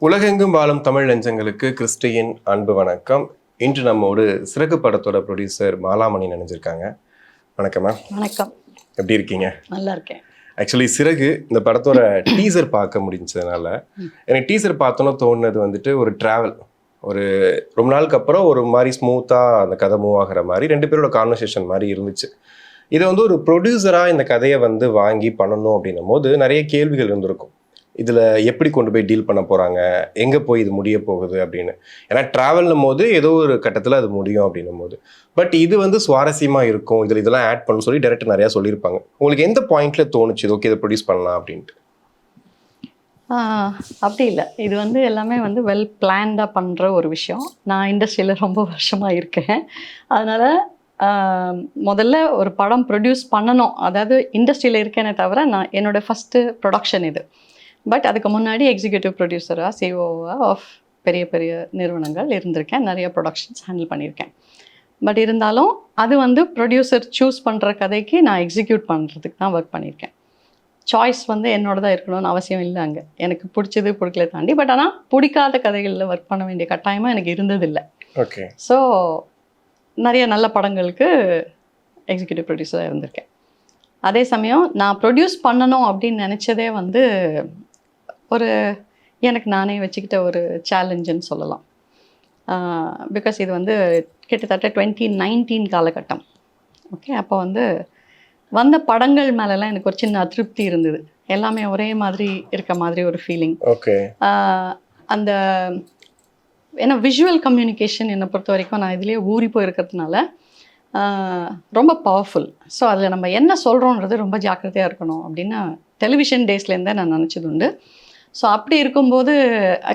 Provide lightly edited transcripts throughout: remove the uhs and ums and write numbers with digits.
உலகெங்கும் வாழும் தமிழ் நெஞ்சங்களுக்கு கிறிஸ்டியின் அன்பு வணக்கம். இன்று நம்மோடு சிறகு படத்தோட ப்ரொடியூசர் மாலாமணி நினைஞ்சிருக்காங்க. வணக்கம் மேம். வணக்கம். எப்படி இருக்கீங்க? நல்லா இருக்கேன். ஆக்சுவலி சிறகு இந்த படத்தோட டீசர் பார்க்க முடிஞ்சதுனால எனக்கு டீசர் பார்த்தோன்னு தோணுனது வந்துட்டு ஒரு ட்ராவல், ஒரு ரொம்ப நாளுக்கு அப்புறம் ஒரு மாதிரி ஸ்மூத்தாக அந்த கதை மூவ் ஆகிற மாதிரி ரெண்டு பேரோட கான்வர்சேஷன் மாதிரி இருந்துச்சு. இதை வந்து ஒரு ப்ரொடியூசராக இந்த கதையை வந்து வாங்கி பண்ணணும் அப்படின்னும் போது நிறைய கேள்விகள் இருந்திருக்கும். இதில் எப்படி கொண்டு போய் டீல் பண்ண போகிறாங்க, எங்கே போய் இது முடிய போகுது அப்படின்னு. ஏன்னா ட்ராவல்னும் போது ஏதோ ஒரு கட்டத்தில் அது முடியும் அப்படின்னும் போது, பட் இது வந்து சுவாரஸ்யமாக இருக்கும், இதெல்லாம் ஆட் பண்ணணும்னு சொல்லி டைரக்டர் நிறையா சொல்லியிருப்பாங்க. உங்களுக்கு எந்த பாயிண்ட்ல தோணுச்சு ஓகே இதை ப்ரொடியூஸ் பண்ணலாம் அப்படின்ட்டு? அப்படி இல்லை, இது வந்து எல்லாமே வந்து வெல் பிளான்டாக பண்ணுற ஒரு விஷயம். நான் இண்டஸ்ட்ரியில் ரொம்ப வருஷமாக இருக்கேன். அதனால் முதல்ல ஒரு படம் ப்ரொடியூஸ் பண்ணணும், அதாவது இண்டஸ்ட்ரியில் இருக்கேனே தவிர நான் என்னோடய ஃபஸ்ட்டு ப்ரொடக்ஷன் இது. பட் அதுக்கு முன்னாடி எக்ஸிக்யூட்டிவ் ப்ரொடியூசராக சிஓவாக ஆஃப் பெரிய பெரிய நிறுவனங்கள் இருந்திருக்கேன், நிறைய ப்ரொடக்ஷன்ஸ் ஹேண்டில் பண்ணியிருக்கேன். பட் இருந்தாலும் அது வந்து ப்ரொடியூசர் சூஸ் பண்ணுற கதைக்கு நான் எக்ஸிக்யூட் பண்ணுறதுக்கு தான் ஒர்க் பண்ணியிருக்கேன். சாய்ஸ் வந்து என்னோட தான் இருக்கணும்னு அவசியம் இல்லை அங்கே. எனக்கு பிடிச்சது பிடிக்கல தாண்டி, பட் ஆனால் பிடிக்காத கதைகளில் ஒர்க் பண்ண வேண்டிய கட்டாயமாக எனக்கு இருந்ததில்லை. ஓகே. ஸோ நிறைய நல்ல படங்களுக்கு எக்ஸிக்யூட்டிவ் ப்ரொடியூசராக இருந்திருக்கேன். அதே சமயம் நான் ப்ரொடியூஸ் பண்ணணும் அப்படின்னு நினச்சதே வந்து ஒரு எனக்கு நானே வச்சுக்கிட்ட ஒரு சேலஞ்சுன்னு சொல்லலாம். பிகாஸ் இது வந்து கிட்டத்தட்ட 2019 காலகட்டம். ஓகே, அப்போ வந்து வந்த படங்கள் மேலெல்லாம் எனக்கு ஒரு சின்ன அதிருப்தி இருந்தது. எல்லாமே ஒரே மாதிரி இருக்க மாதிரி ஒரு ஃபீலிங். ஓகே. அந்த ஏன்னா விஷுவல் கம்யூனிகேஷன் என்னை பொறுத்த வரைக்கும் நான் இதுலேயே ஊறி போயிருக்கிறதுனால ரொம்ப பவர்ஃபுல். ஸோ அதில் நம்ம என்ன சொல்கிறோன்றது ரொம்ப ஜாக்கிரதையாக இருக்கணும் அப்படின்னு டெலிவிஷன் டேஸ்லேருந்தே நான் நினச்சது உண்டு. ஸோ அப்படி இருக்கும்போது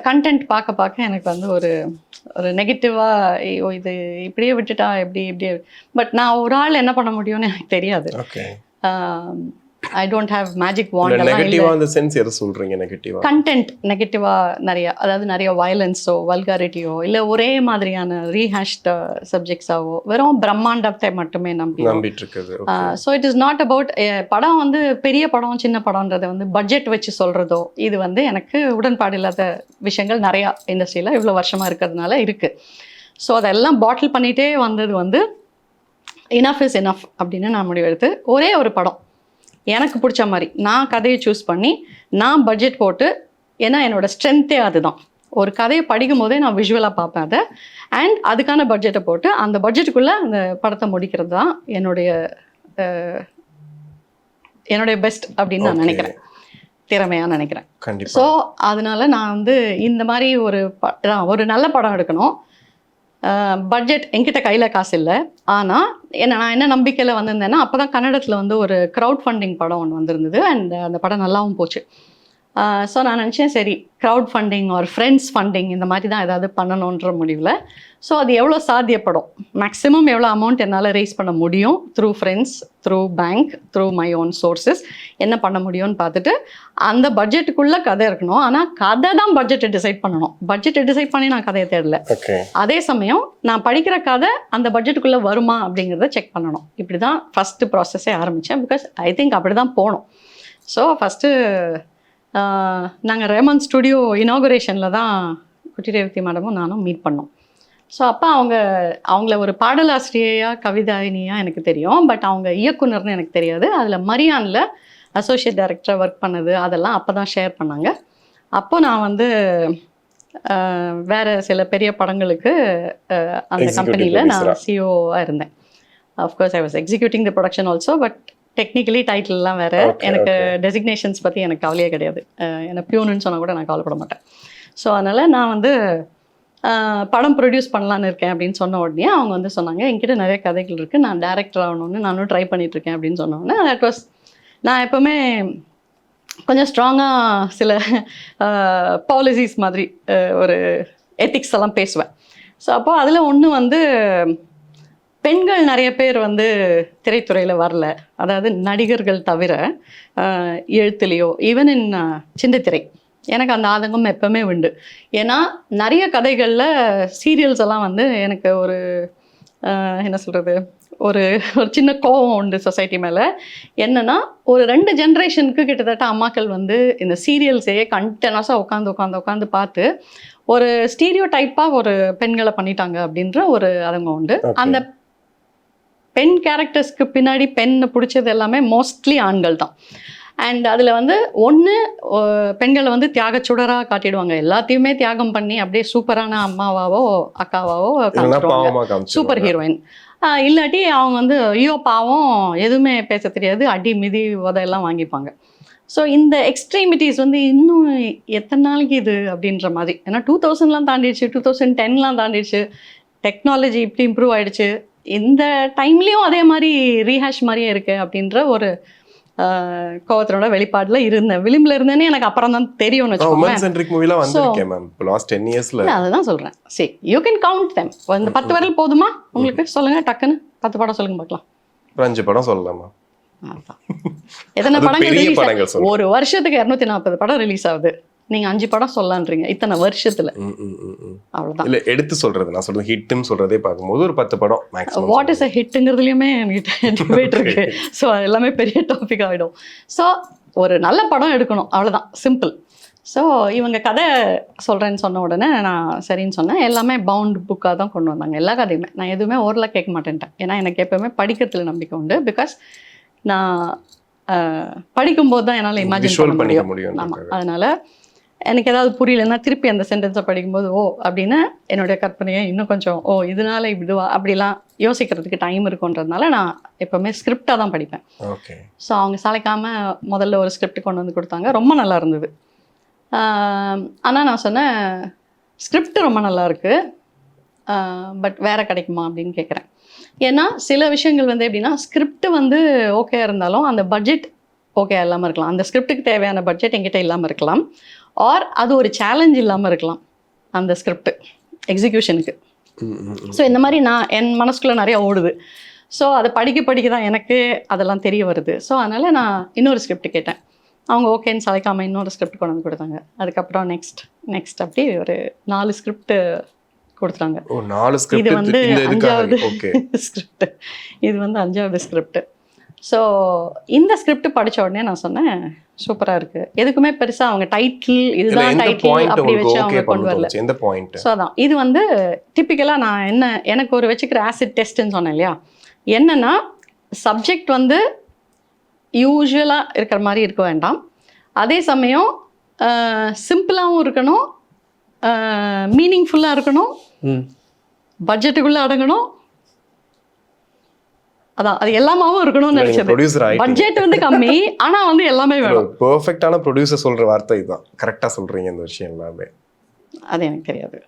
கண்டென்ட் பார்க்க எனக்கு வந்து ஒரு நெகட்டிவாக இது இப்படியே விட்டுட்டா எப்படி பட் நான் ஒரு ஆள் என்ன பண்ண முடியும்னு எனக்கு தெரியாது. I don't have magic want. நெகட்டிவா அந்த சென்ஸ் எதை சொல்றீங்க? நெகட்டிவா கண்டென்ட் நெகட்டிவா நிறைய, அதாவது நிறைய வயலன்ஸோ வல்காரிட்டியோ இல்லை ஒரே மாதிரியான ரீஹேஷ்ட் சப்ஜெக்ட்ஸாவோ வெறும் பிரம்மாண்டத்தை மட்டுமே நம்பிட்டு இருக்குது. So it is not about படம் வந்து பெரிய படம் சின்ன படம்ன்றதை வந்து பட்ஜெட் வச்சு சொல்கிறதோ, இது வந்து எனக்கு உடன்பாடு இல்லாத விஷயங்கள் நிறையா இண்டஸ்ட்ரியில் இவ்வளோ வருஷமாக இருக்கிறதுனால இருக்குது. ஸோ அதெல்லாம் பாட்டில் பண்ணிகிட்டே வந்தது வந்து இனஃப் இஸ் இனஃப் அப்படின்னு நான் முடிவெடுத்து ஒரே ஒரு படம் எனக்கு பிடிச்ச மாதிரி நான் கதையை சூஸ் பண்ணி நான் பட்ஜெட் போட்டு, ஏன்னா என்னோடய ஸ்ட்ரென்த்தே அதுதான். ஒரு கதையை படிக்கும் போதே நான் விஷுவலாக பார்ப்பேன் அதை, அண்ட் அதுக்கான பட்ஜெட்டை போட்டு அந்த பட்ஜெட்டுக்குள்ளே அந்த படத்தை முடிக்கிறது தான் என்னுடைய பெஸ்ட் அப்படின்னு நான் நினைக்கிறேன், திறமையாக நினைக்கிறேன். ஸோ அதனால நான் வந்து இந்த மாதிரி ஒரு நல்ல படம் எடுக்கணும். பட்ஜெட் என்கிட்ட கையில் காசு இல்லை, ஆனால் நான் என்ன நம்பிக்கையில் வந்திருந்தேன்னா அப்போ தான் கன்னடத்தில் வந்து ஒரு க்ரௌட் ஃபண்டிங் படம் ஒன்று வந்திருந்தது, அண்ட் அந்த படம் நல்லாவும் போச்சு. ஸோ நான் நினச்சேன் சரி க்ரௌட் ஃபண்டிங் ஒரு ஃப்ரெண்ட்ஸ் ஃபண்டிங் இந்த மாதிரி தான் ஏதாவது பண்ணணுன்ற முடிவில். ஸோ அது எவ்வளோ சாத்தியப்படும், மேக்ஸிமம் எவ்வளோ அமௌண்ட் என்னால் ரைஸ் பண்ண முடியும் through friends, through bank, through my own sources, என்ன பண்ண முடியும்னு பார்த்துட்டு அந்த பட்ஜெட்டுக்குள்ளே கதை இருக்கணும். ஆனால் கதை தான் பட்ஜெட்டை டிசைட் பண்ணணும். பட்ஜெட்டை டிசைட் பண்ணி நான் கதையை தேடல. அதே சமயம் நான் படிக்கிற கதை அந்த பட்ஜெட்டுக்குள்ளே வருமா அப்படிங்கிறத செக் பண்ணணும். இப்படி தான் ஃபஸ்ட்டு ப்ராசஸே ஆரம்பித்தேன். பிகாஸ் ஐ திங்க் அப்படி தான் போகணும். ஸோ ஃபஸ்ட்டு நாங்கள் ரேமன் ஸ்டுடியோ இனாகுரேஷனில் தான் குட்டி ரேவதி மேடமும் நானும் மீட் பண்ணோம். ஸோ அப்போ அவங்கள ஒரு பாடலாசிரியையாக கவிதாயினியாக எனக்கு தெரியும், பட் அவங்க இயக்குனர்னு எனக்கு தெரியாது. அதில் மரியானில் அசோசியேட் டைரக்டராக ஒர்க் பண்ணது அதெல்லாம் அப்போ தான் ஷேர் பண்ணாங்க. அப்போ நான் வந்து வேறு சில பெரிய படங்களுக்கு அந்த கம்பெனியில் நான் சிஓவாக இருந்தேன். Of course I was executing the production also, but technically டைட்டில்லாம் வேறு. எனக்கு டெசிக்னேஷன்ஸ் பற்றி எனக்கு கவலையே கிடையாது. எனக்கு பியூனுன்னு சொன்னால் கூட நான் கவலைப்பட மாட்டேன். ஸோ அதனால் நான் வந்து படம் ப்ரொடியூஸ் பண்ணலான்னு இருக்கேன் அப்படின்னு சொன்ன உடனே அவங்க வந்து சொன்னாங்க என்கிட்ட நிறைய கதைகள் இருக்குது, நான் டேரக்டர் ஆகணும்னு நானும் ட்ரை பண்ணிகிட்ருக்கேன் அப்படின்னு சொன்னோன்னே தட் வாஸ், நான் எப்போவுமே கொஞ்சம் ஸ்ட்ராங்காக சில பாலிசிஸ் மாதிரி ஒரு எத்திக்ஸ் எல்லாம் பேசுவேன். ஸோ அப்போது அதில் ஒன்று வந்து பெண்கள் நிறைய பேர் வந்து திரைத்துறையில் வரல, அதாவது நடிகர்கள் தவிர எழுத்துலேயோ ஈவன் இன் சின்னத்திரை. எனக்கு அந்த ஆதங்கம் எப்பவுமே உண்டு. ஏன்னா நிறைய கதைகளில் சீரியல்ஸ் எல்லாம் வந்து எனக்கு ஒரு என்ன சொல்கிறது, ஒரு ஒரு சின்ன கோவம் உண்டு சொசைட்டி மேலே. என்னென்னா, ஒரு 2 ஜென்ரேஷனுக்கு கிட்டத்தட்ட அம்மாக்கள் வந்து இந்த சீரியல்ஸையே கண்டினியூஸாக உட்காந்து பார்த்து ஒரு ஸ்டீரியோ டைப்பாக ஒரு பெண்களை பண்ணிட்டாங்க அப்படின்ற ஒரு அதங்கம் உண்டு. அந்த பெண் கேரக்டர்ஸ்க்கு பின்னாடி பெண்ணை பிடிச்சது எல்லாமே மோஸ்ட்லி ஆண்கள் தான். அண்ட் அதில் வந்து பெண்களை வந்து தியாக சுடராக காட்டிடுவாங்க. எல்லாத்தையுமே தியாகம் பண்ணி அப்படியே சூப்பரான அம்மாவாவோ அக்காவாவோ காமிச்சிடுவாங்க, சூப்பர் ஹீரோயின். இல்லாட்டி அவங்க வந்து ஐயோ பாவம், எதுவுமே பேச தெரியாது, அடி மிதி உதையெல்லாம் வாங்கிப்பாங்க. ஸோ இந்த எக்ஸ்ட்ரீமிட்டிஸ் வந்து இன்னும் எத்தனை நாளைக்கு இது அப்படின்ற மாதிரி. ஏன்னா 2000லாம் தாண்டிடுச்சு, 2010லாம் தாண்டிடுச்சு, டெக்னாலஜி இப்படி இம்ப்ரூவ் ஆகிடுச்சு. இந்த டைம்லேயும் அதே மாதிரி ரீஹேஷ் மாதிரியே இருக்குது அப்படின்ற ஒரு கோவத்தோட வெளிப்பாடுல இருந்தேன். விளிம்புல இருந்தேன்னு எனக்கு அப்புறம் தான் தெரியும்னு வச்சுக்கோங்க. அதுதான் சொல்றேன். சரி, யூ கேன் கவுண்ட் தெம். இந்த 10 விரல் போதுமா உங்களுக்கு? சொல்லுங்க டக்குன்னு 10 படம் சொல்லுங்க பார்க்கலாம். 5 படம் சொல்லலாமா? எத்தனை படங்கள் ரிலீஸ்? ஒரு வருஷத்துக்கு 240 படம் ரிலீஸ் ஆகுது. நீங்க 5 படம் சொல்லலான்றீங்க இத்தனை வருஷத்துல. அவ்வளவுதான். இல்ல எடுத்து சொல்றது, நான் சொல்றது ஹிட்னு சொல்றதே பார்க்கும்போது ஒரு 10 படம் மேக்ஸிமம். வாட் இஸ் a ஹிட்ங்கிறதுலயுமே டிபேட் இருக்கு. ஸோ எல்லாமே பெரிய டாபிக் ஆகிடும். ஸோ ஒரு நல்ல படம் எடுக்கணும், அவ்வளோதான், சிம்பிள். ஸோ இவங்க கதை சொல்கிறேன்னு சொன்ன உடனே நான் சரின்னு சொன்னேன். எல்லாமே பவுண்ட் புக்காக தான் கொண்டு வந்தாங்க, எல்லா கதையுமே. நான் எதுவுமே ஓரலாக கேட்க மாட்டேன்ட்டேன். ஏன்னா எனக்கு எப்பவுமே படிக்கிறதுல நம்பிக்கை உண்டு. பிகாஸ் நான் படிக்கும்போது தான் என்னால் இமேஜின் பண்ண முடியும். ஆமாம், அதனால் எனக்கு ஏதாவது புரியலன்னா திருப்பி அந்த சென்டென்ஸை படிக்கும்போது ஓ அப்படின்னு என்னுடைய கற்பனையை இன்னும் கொஞ்சம் இதனால இதுவா அப்படிலாம் யோசிக்கிறதுக்கு டைம் இருக்குன்றதுனால நான் எப்போவுமே ஸ்கிரிப்டாக தான் படிப்பேன். ஓகே. ஸோ அவங்க சளைக்காமல் முதல்ல ஒரு ஸ்கிரிப்ட் கொண்டு வந்து கொடுத்தாங்க, ரொம்ப நல்லா இருந்தது. ஆனால் நான் சொன்னேன் ஸ்கிரிப்ட் ரொம்ப நல்லா இருக்குது, பட் வேறு கிடைக்குமா அப்படின்னு கேட்குறேன். ஏன்னா சில விஷயங்கள் வந்து எப்படின்னா, ஸ்கிரிப்ட் வந்து ஓகே இருந்தாலும் அந்த பட்ஜெட் ஓகே இல்லாமல் இருக்கலாம். அந்த ஸ்கிரிப்டுக்கு தேவையான பட்ஜெட் என்கிட்ட இல்லாமல் இருக்கலாம். ஆர் அது ஒரு சேலஞ்ச் இல்லாமல் இருக்கலாம் அந்த ஸ்கிரிப்ட் எக்ஸிக்யூஷனுக்கு. ஸோ இந்த மாதிரி என் மனசுக்குள்ளே நிறையா ஓடுது. ஸோ அதை படிக்க தான் எனக்கு அதெல்லாம் தெரிய வருது. ஸோ அதனால் நான் இன்னொரு ஸ்கிரிப்ட் கேட்டேன். அவங்க ஓகேன்னு சளைக்காமல் இன்னொரு ஸ்கிரிப்ட் கொண்டு வந்து கொடுத்தாங்க. அதுக்கப்புறம் நெக்ஸ்ட் அப்படி ஒரு 4 ஸ்கிரிப்ட் கொடுத்துட்டாங்க. இது வந்து 5வது ஸ்கிரிப்ட். இது வந்து 5வது ஸ்கிரிப்ட். ஸோ இந்த ஸ்கிரிப்ட் படித்த உடனே நான் சொன்னேன் சூப்பராக இருக்குது. எதுக்குமே பெருசாக அவங்க டைட்டில் இதுதான் டைட்டில் அப்படி வச்சு அவங்க கொண்டு வரல. ஸோ அதான் இது வந்து டிப்பிக்கலாக நான் எனக்கு ஒரு வச்சுக்கிற ஆசிட் டெஸ்ட்டுன்னு சொன்னேன் இல்லையா. என்னென்னா சப்ஜெக்ட் வந்து யூஸ்வலாக இருக்கிற மாதிரி இருக்க வேண்டாம், அதே சமயம் சிம்பிளாகவும் இருக்கணும், மீனிங்ஃபுல்லாக இருக்கணும், பட்ஜெட்டுக்குள்ளே அடங்கணும். அதான் அது எல்லாமாவும் இருக்கணும்னு நினைச்சது. பட்ஜெட் வந்து கம்மி, ஆனா வந்து எல்லாமே வேணும். பெர்ஃபெக்ட்டான ப்ரொடியூசர் சொல்ற வார்த்தை இதுதான். கரெக்டா சொல்றீங்க இந்த விஷயம் எல்லாமே. அது எனக்கு தெரியாது.